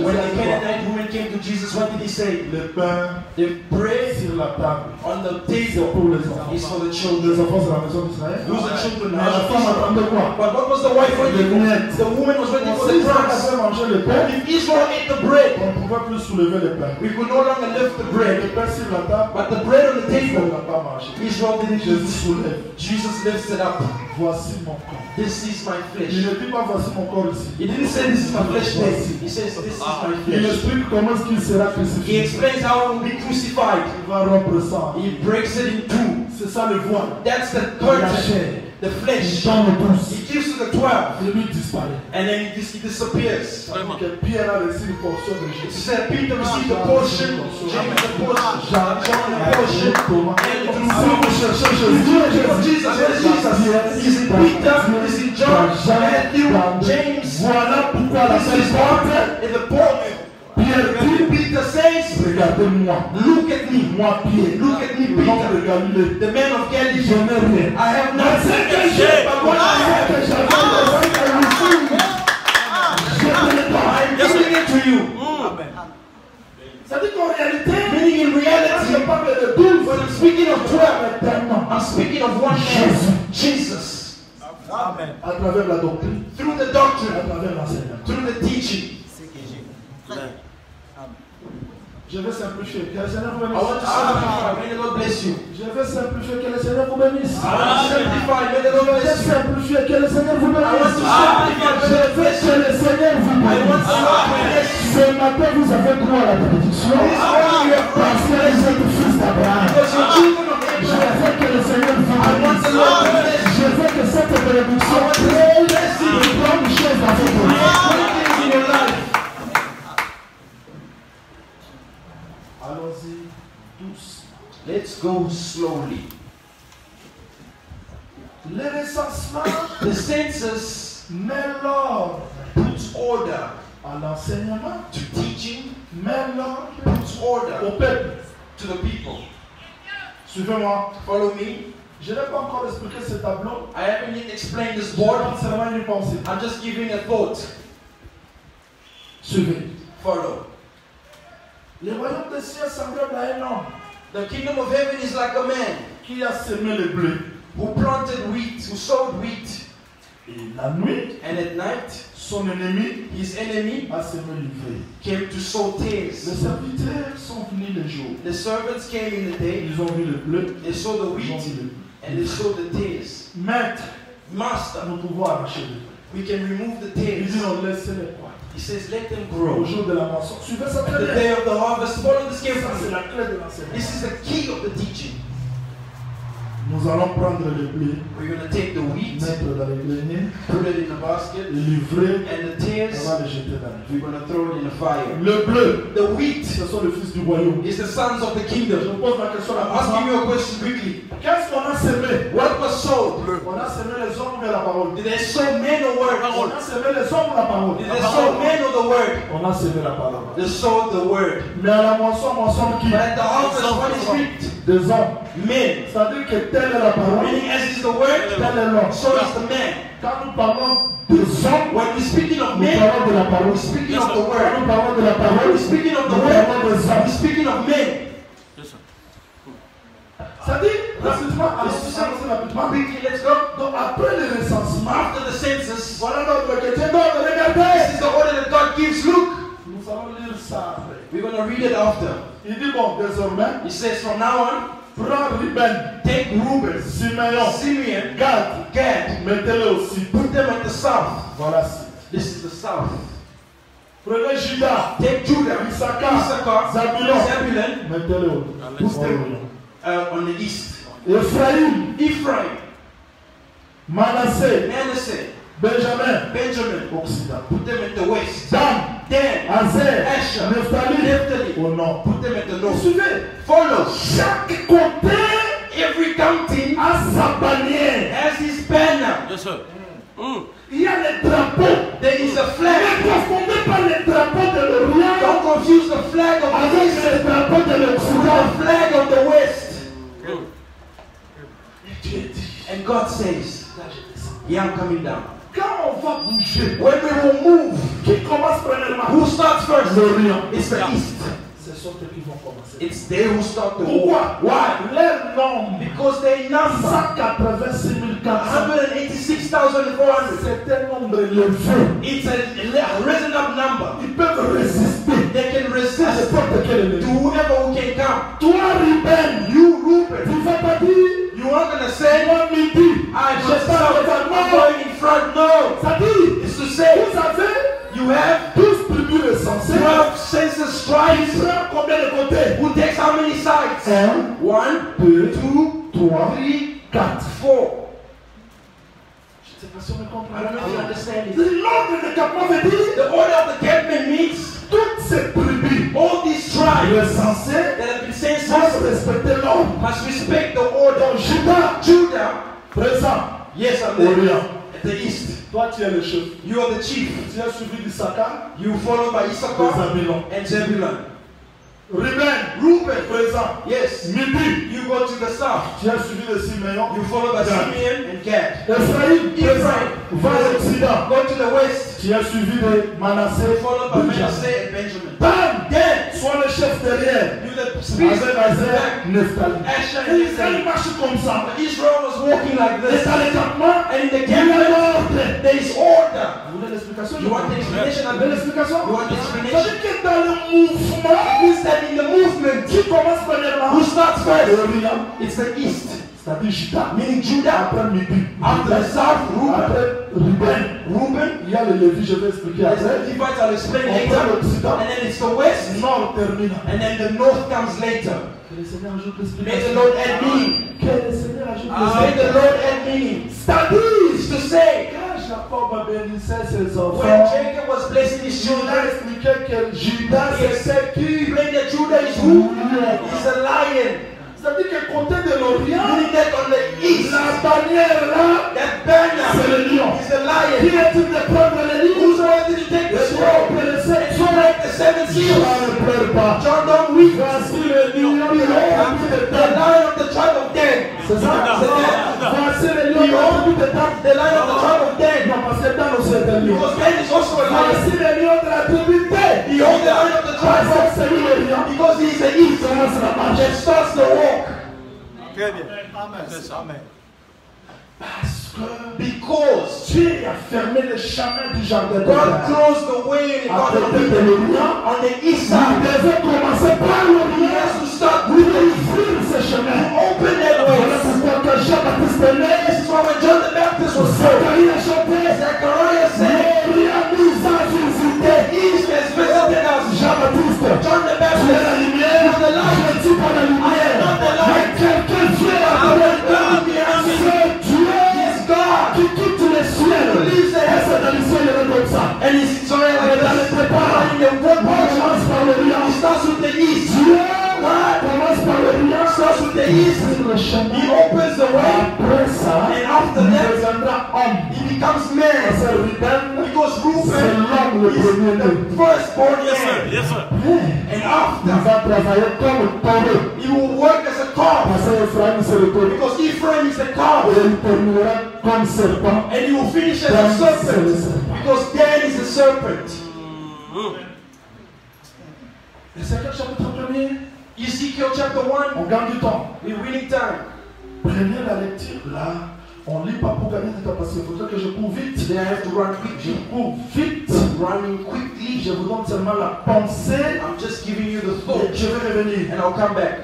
When the a dit quoi? Canaanite woman came to Jesus, what did he say? Le pain The bread sur la table, on the c'est table pour les enfants. is for the Les children. enfants, c'est la maison d'Israël. Who's the children? Mais la femme attendait quoi? But what was the wife waiting for? The woman was waiting for Si the Israël crumbs. avait mangé le pain, If Israel ate the bread, on ne pouvait plus soulever le pain. we could no longer lift the bread. Le pain sur la table, But the bread on the Israël table, n'a pas mangé. Israel didn't Jésus eat. soulève. Jesus lifts it up. Voici mon corps. This is my Il flesh. ne dit pas voici mon corps ici. He didn't say this is my flesh day. He says this is my Il flesh. explique comment est-ce qu'il sera He crucifié. explains how it will be crucified. Il va rompre ça. He breaks it in two. C'est ça le voile. That's the La curtain, chair. the Il flesh. donne le douce. He gives to the 12, Et lui disparaît. and then he disappears. Donc Pierre a reçu une portion de It Jésus. said Peter received the portion, James the portion, John the portion, and Si vous cherchez Jésus, Jesus, where is Jesus? He's in Peter, he's in John, Matthew, James. Voilà pourquoi la This seule is porte. in the pulpit. Pierre dit, Peter says, regardez-moi. look at me, Moi, Pierre. look at me, L'homme Peter, de Galilée. the man of Je Galilee. n'ai rien. I have Mais nothing, c'est que j'ai, but what I have, que j'avais besoin de Jésus. Je ne l'ai pas. I'm giving it to you. Ça dit qu'en réalité, Meaning in quand je reality, parle de 12, when I'm speaking of 12, éternellement, I'm speaking of one man, Jesus, à travers la doctrine, through the à doctrine, travers l'enseignement. through the teaching. Je vais simplifier. Que le Seigneur vous I want to bénisse. simplify. May the Lord bless you. Je vais simplifier. Que le Seigneur vous bénisse. I want to simplify. May the Lord Je vais bless you. simplifier. Que le Seigneur vous I want bénisse. to simplify. Je veux que le Seigneur vous I want bénisse. the Lord to bless you. Ce matin, vous avez droit à la bénédiction. This morning you have Parce que vous êtes fils d'Abraham. because you're children of Je Abraham. veux que le Seigneur vous I want the Lord to bénisse. bless you. Je veux que cette bénédiction crée de grandes choses dans votre vie. Great things in your life. Allons-y tous. Let's go Le recensement The census met l'ordre puts order à l'enseignement, to teaching, met l'ordre puts au order peuple. to the people. Suivez-moi. Follow me. Je n'ai pas encore expliqué ce tableau. I haven't yet explained this Je board. donne seulement une pensée. I'm just giving a thought. Suivez. Follow. Le royaume des cieux semblable à un homme The kingdom of heaven is like a man qui a semé le blé. who planted wheat, who sowed wheat, Et la nuit, and at night son ennemi his enemy a semé l'ivraie. came to sow Les tares. serviteurs sont venus le jour. The servants came in the day, Ils ont vu le blé. they saw the Ils ont wheat, vu le blé. and they saw the tares. Maître, Master, nous pouvons arracher le blé. we can remove the Il dit tares. non, laissez-les croître. He says, let them Au grow. jour de la moisson. Suivez ça At très the bien. day of the harvest, follow this Ça, c'est carefully. la clé de l'enseignement. This is the key of the teaching. Nous allons prendre le blé, We're going to take the wheat, mettre dans les greniers, put it in a basket, le livrer, and the on tares, va les jeter dans le feu. we're going to throw it in the fire. Le bleu, The wheat ce sont les fils du royaume. is the sons of the Je kingdom. vous pose la question I'm à asking moi. you a question quickly. Qu'est-ce qu'on a semé? What was sowed? On a semé les hommes ou la parole? Did they sow men or On word? a semé les hommes ou la parole? Did they sow men or the word? On a semé la parole. They sowed the word. Mais à la moisson, moisson qui? But at the harvest, what is reaped? Des hommes. Men. C'est-à-dire que telle est la parole, Meaning, as is the word, tel est l'homme. so is the man. Quand nous parlons des hommes, When we're speaking of nous men, parlons de la parole. we're speaking of the Quand word. nous parlons de la When parole, we're speaking of the nous word, parlons des we're hommes. speaking of men. C'est-à-dire, rapidement, allons rapidement. Quickly, let's go. Donc après le recensement, After the census, voilà notre chrétien. Donc regardez. this is the order that God gives. Look, Nous allons lire ça après. we're going to read it after. Il dit bon, désormais, He says, from now on, prends Ruben, take Reuben, Simeon, Simeon, Gad, Gad, mettez-les aussi. put them at the south. Voilà. This is the south. Prenez Judas, Take Judah, Issachar, Zabulon, Zebulun, mettez-les au put them on the east. Ephraim, Ephraim, Manasseh, Manasseh, Benjamin, Benjamin, Occident. put them at the west. Dan, Dan, Azer, Asher, Nephtali, Naphtali, au nord. put them at the Vous north. suivez? Follow. Chaque côté Every county a sa bannière. has his banner. Yes, sir. Il y a les drapeaux. There is a Ne flag. confondez pas les drapeaux de l'Orient Don't confuse the flag of the avec east les drapeaux de with l'Occident. the flag of the west. Dieu dit, And God says, là je descends. yeah, I'm coming down. Quand on va bouger, When we will move, qui commence premièrement? who starts first? L'Orient. It's the east. Ce sont eux qui vont commencer. It's they who start the war. Pourquoi? Why? Leur nombre, Because they number 186 400. 186,400. C'est un nombre élevé. It's a risen up number. Ils peuvent résister They can à resist n'importe quel to ennemi. whoever who can come. Toi, Ruben, You, Reuben, tu vas pas dire, you aren't gonna say, moi, midi, I je just pars I'm devant. going in front. No. Ça dit, It's to say, vous avez you have 12 tribus recensées. 12 census tribes. Il prend combien de côtés? Who takes how many sides? 1, 1, 2, 2, 3, 3, 4. 4. Je ne sais pas si on me I comprend. don't know if you understand it. L'ordre de campement veut dire The order of the campment means toutes ces tribus all these tribes recensées that have been doivent census respecter l'ordre. must respect the order. Donc, Judas, Judah, présent, yes, I'm there. Orient. At the east. Toi, tu es le chef. You are the chief. Tu es suivi d'Issachar, You followed by de Issachar Zabulon. and Zebulun. Ruben, Reuben, présent. yes. Midi, You go to the south. tu es suivi de Simeon. You followed by Gad. Simeon and Gad. Ephraim, présent. Va à l'Occident. Go to the west. Tu es suivi de Manasseh. You followed by Benjamin. Manasseh and Benjamin. Dan, Dan, sois le chef derrière. you the priest Avec at the Azer, back. Nephtali. Asher Et and Israël Naphtali. marche comme ça. Israel was walking like Et this. dans les campements, And in the il y a campment, l'ordre. there is order. Vous voulez l'explication? You want the explanation? Vous voulez l'explication? You want the Ça explanation? veut dire que dans le mouvement, Means that in the movement, qui commence premièrement? who starts first? L'Orient, It's the east. c'est-à-dire Judas. Meaning Judah. Après midi. After the south, Reuben. Après Ruben. Reuben. Il y a le Lévi, je vais expliquer There's the après. Levites, I'll explain On prend later. l'Occident. And then it's the west. Nord termine. And then the north comes later. Que le Seigneur ajoute May l'explication. the Lord add meaning. Que le Seigneur ajoute May the l'explication. Lord add meaning. C'est-à-dire, It's to say, quand Jacob bénissait ses when enfants, Jacob was blessing his il a children, expliqué que Judas c'était he qui? explained that Judah is who? He's a lion. C'est-à-dire que côté de l'Orient, Meaning that on the east, la bannière là, tribu de Dan. The lion of the tribe of Dan. Non, parce que Dan aussi est un lion. Because Dan is also a lion. Voici le lion de la tribu D. Behold the lion of the tribe of C'est lui le lion. Because he is the east. Commence la marche. That starts the walk. Très bien. Amen. Amen. Because Dieu a fermé le chemin du jardin de God Dieu. closed the way in the À garden côté of de Eden. l'Orient, On the east il side, devait commencer par he l'Orient. has to start Pour with the ouvrir ce chemin. open that Voilà way. pourquoi quand Jean-Baptiste est né, This is why when John the Baptist was born, Zacharie a chanté. Zechariah said, L'Orient nous a visité. the east has visited us. Jean-Baptiste, John the tu es la Baptist, lumière. you are the light. Je ne dis pas la lumière. I am not the light. Mais quelqu'un Dieu a I donné. am God behind me. C'est Dieu Yes, God. qui quitte les cieux. Who leaves the Et heaven. c'est dans les cieux, il est comme ça. And he's sorry Mais like dans les this. prépares, In the what on portion? commence par l'Orient. He starts with the east. Dieu commence par l'Orient. Starts with the east. Sur le chemin. He opens the way. Après ça, And after il that, deviendra homme. he becomes Parce man. que Ruben, Because c'est Reuben l'homme le is premier né. the firstborn man. Yes, sir. And Il after, va travailler comme taureau. he will work as a calf. Parce que Ephraim, c'est le taureau. Because Ephraim is the calf. Et il terminera comme serpent. And he will finish as Dan, a c'est le serpent. serpent. Because Dan is a serpent. Ézéchiel chapitre 1er, Ezekiel chapter 1, on gagne du temps. we're winning time. Prenez la lecture là. On lit pas pour gagner du temps parce qu'il faudrait que je cours vite. Today I have to run Je quickly. cours vite. Running quickly. Je vous donne seulement la pensée I'm just giving you the et thought. je vais revenir. And I'll come back.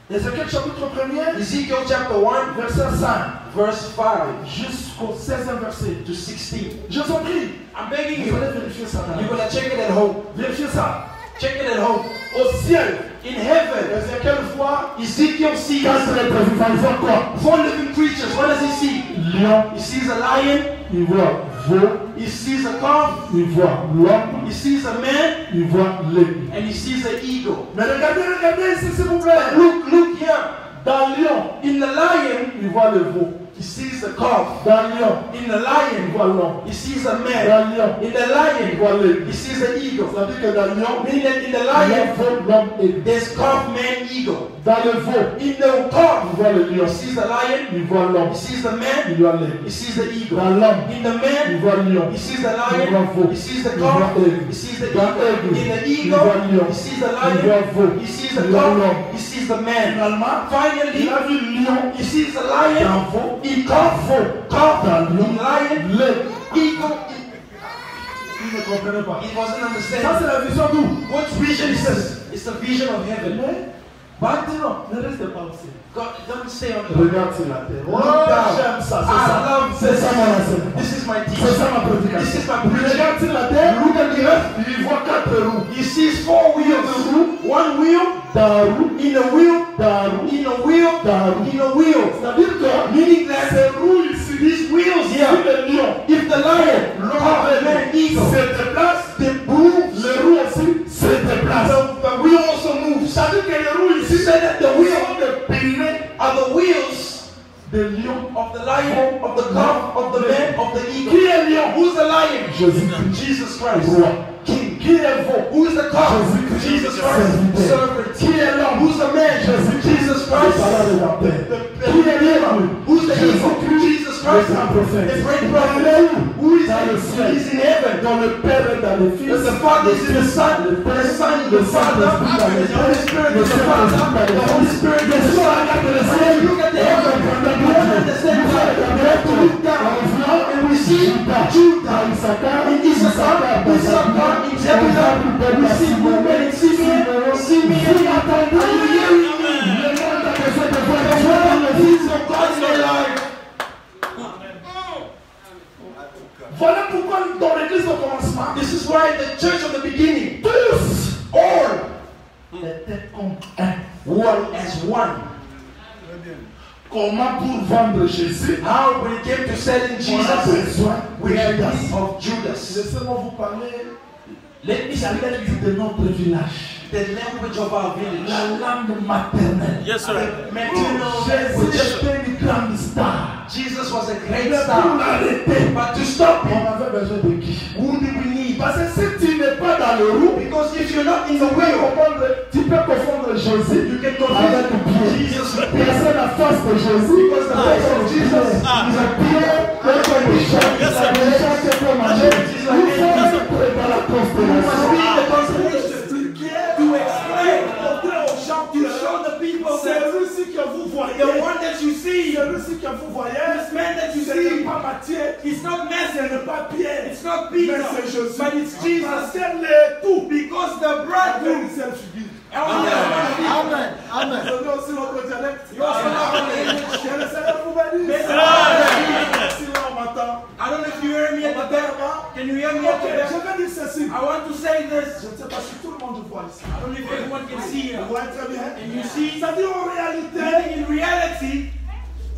Ézéchiel chapitre 1er, Ezekiel chapter 1, verset 5 verse 5 jusqu'au 16e verset. to 16. Je vous en prie. I'm begging Vous you. allez vérifier ça. You're going to check it at home. Vérifiez ça. Check it at home. Au ciel, In heaven, Ézéchiel voit Ezekiel sees quatre êtres vivants. Il voit quoi? 4 living creatures. What does he see? Lion, He sees a lion. il voit veau, He sees a calf. il voit l'homme, He sees a man. il voit l'aigle. And he sees an eagle. Mais regardez ici s'il vous plaît. Look here. Dans lion, In the lion, il voit le veau. he sees the calf. Dans lion, In the il lion, voit l'homme. he sees a man. Dans lion, In the il lion, voit l'aigle. he sees an eagle. Ça veut dire que dans lion, Meaning that in the il y a lion, veau, l'homme et there's calf, man, eagle. dans le veau, In the calf, il voit le lion. he sees the lion. Il voit l'homme. He sees the man. Il voit l'aigle. He sees the eagle. Dans l'homme, In the il man, voit le lion. he sees the Il voit lion. veau. He sees the Il voit calf. aigle. He sees the Dans eagle. aigle, In the il voit eagle, lion. he sees the Il voit lion. veau. He sees the Il voit calf. l'homme. He sees the man. Finalement, il Finally, a vu lion he sees the dans lion. veau, In calf, calf, dans in lion, lion, l'aigle. eagle. Il ne comprenait pas. He wasn't Ça, understanding. c'est la vision d'où? What vision is this? It's the vision of heaven. Mais, maintenant, ne restez pas aussi. God, don't stay on the Regarde sur la terre. Oh, Look down. j'aime ça, c'est I ça. love C'est ça mon enseignement. This is my C'est teaching. ça ma This prédication. is my Il preaching. regarde sur la terre, Look at the earth. il voit quatre roues. He sees 4 wheels. One wheel, Dans la roue, in a wheel, dans la roue, in a wheel, dans la roue. in a wheel. C'est-à-dire que Meaning that ces roues ici, these wheels si here, le lion, if the lion, calf, and man, eagle, se déplace, they move, les roues aussi se déplacent. the wheel also moves. C'est-à-dire que les roues ici He said that the wheel sont des piliers are the wheels de lion. of the lion, of the calf, of the man, of the Qui eagle. est lion? Who's the lion? Jésus-Christ. Jesus Christ. Roi. King. Qui est veau? Who's the calf? Jésus-Christ. Jesus Christ. Serviteur. Servant. Qui est l'homme? Who's the man? Jesus C'est Christ. pas là de la paix. Qui est l'homme? Who's the eagle? Jésus-Christ. Jesus Christ. Le grand prophète. The great Il prophet. est où? Who is Dans le it? ciel. He's in heaven. Dans le Père et dans le Fils. The Father is in the Son. The Son in the Father. The Holy Spirit is the Father. The Holy Spirit is the Son. When you look at the heaven, you don't understand that. You have to look down. And we see Judah in Issachar, in Zebulun. We see movement in Simeon. Are you hearing me? The world needs your God in their life. Voilà pourquoi dans l'église de commencement, This is why the church of the beginning, tous all étaient comme un. one as one. Comment pour vendre Jésus? How when it came to selling On a Jesus, besoin we de had Judas. need of Judas. Laissez-moi vous parler Let me la speak langue de notre village. the language of our village. La langue maternelle. Yes, sir. The maternal Jésus language. était une grande star. Jesus was a great Mais pour star. l'arrêter, But to stop on him, avait besoin de qui? who did we need? Parce que si tu n'es pas dans le roue, Because if you're not in the wheel, tu peux confondre Jésus you can avec confuse Jésus. Personne en face de Jésus. Because the face of Jesus is a clear recognition. La connaissance que peut manger. Il faut être dans la constellation. To explain, to show the people C'est lui que vous voyez. the one that you see, C'est lui que vous voyez. this man that you Ce n'est see, pas Matthieu. it's not Ce Matthew, n'est pas Pierre. it's not Mais Peter, c'est Jésus. but it's Parce Jesus. que le tout Because the avec bridegroom, une seule figure. only has one figure. Amen. Amen. Vous avez aussi notre dialecte. You also know our language. Que le Seigneur vous bénisse. Si là on m'entend. I don't know if you hear me at the back. Can you hear me at Ok, the back? je vais dire ceci. I want to say this. Je ne sais pas si tout le monde voit ici. I don't know if everyone can see Vous here. voyez très bien. And you see, C'est-à-dire en réalité, in reality,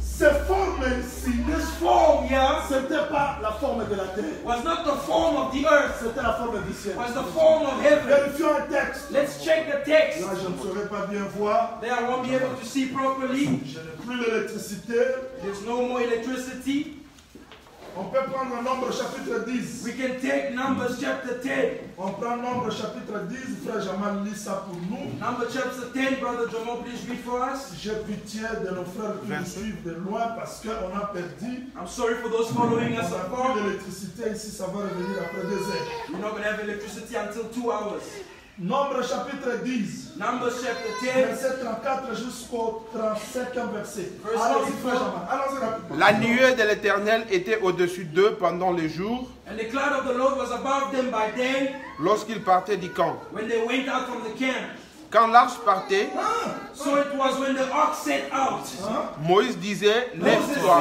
cette forme ici, this form here ce n'était pas la forme de la terre. was not the form of the earth, C'était la forme du ciel. was the form of heaven. Vérifions un texte. Let's check the text. Là, je ne saurais pas bien voir. There I won't be able to see properly. Je n'ai plus l'électricité. There's no more electricity. On peut prendre le Nombre chapitre 10. We can take Numbers chapter 10. On prend Nombre chapitre 10. Frère Jamal lit ça pour nous. Numbers chapter 10, Brother Jamal, please read for us. J'ai pitié de nos frères qui nous suivent de loin parce qu'on a perdu. I'm sorry for those following On us n'a afar. plus d'électricité ici, ça va revenir après 2 heures. We're not going to have electricity until 2 hours. Nombre chapitre 10. Numbers chapter 10. Verset 34 jusqu'au 35e verset. Verse Allons-y, 34. frère Jamal. Allons-y rapidement. La nuée de l'Éternel était au-dessus d'eux pendant le jour, And the cloud of the Lord was above them by day lorsqu'ils partaient du camp. when they went out from the camp. Quand l'arche partait, So it was when the ox set out. Moïse disait, Moses lève-toi,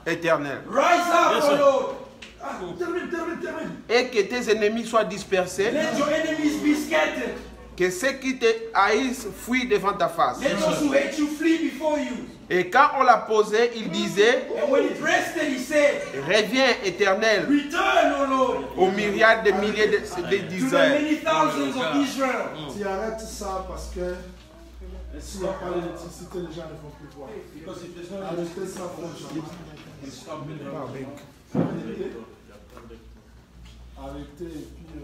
said, Éternel, rise up, O Lord. Ah, termine. et que tes ennemis soient dispersés, Let your enemies be scattered. que ceux qui te haïssent fuient devant ta face. Let those who hate you flee before you. Et quand on l'a posé, il disait, And when it rested, he said, reviens, Éternel, return, O Lord, aux myriades de milliers to the d'Israël. many thousands of Israel. Tu arrêtes ça parce que s'il n'y a pas d'électricité, les gens ne vont plus voir. Because if there's no Arrêtez ça, frère Jamal. stop it. Arrêtez. Et puis,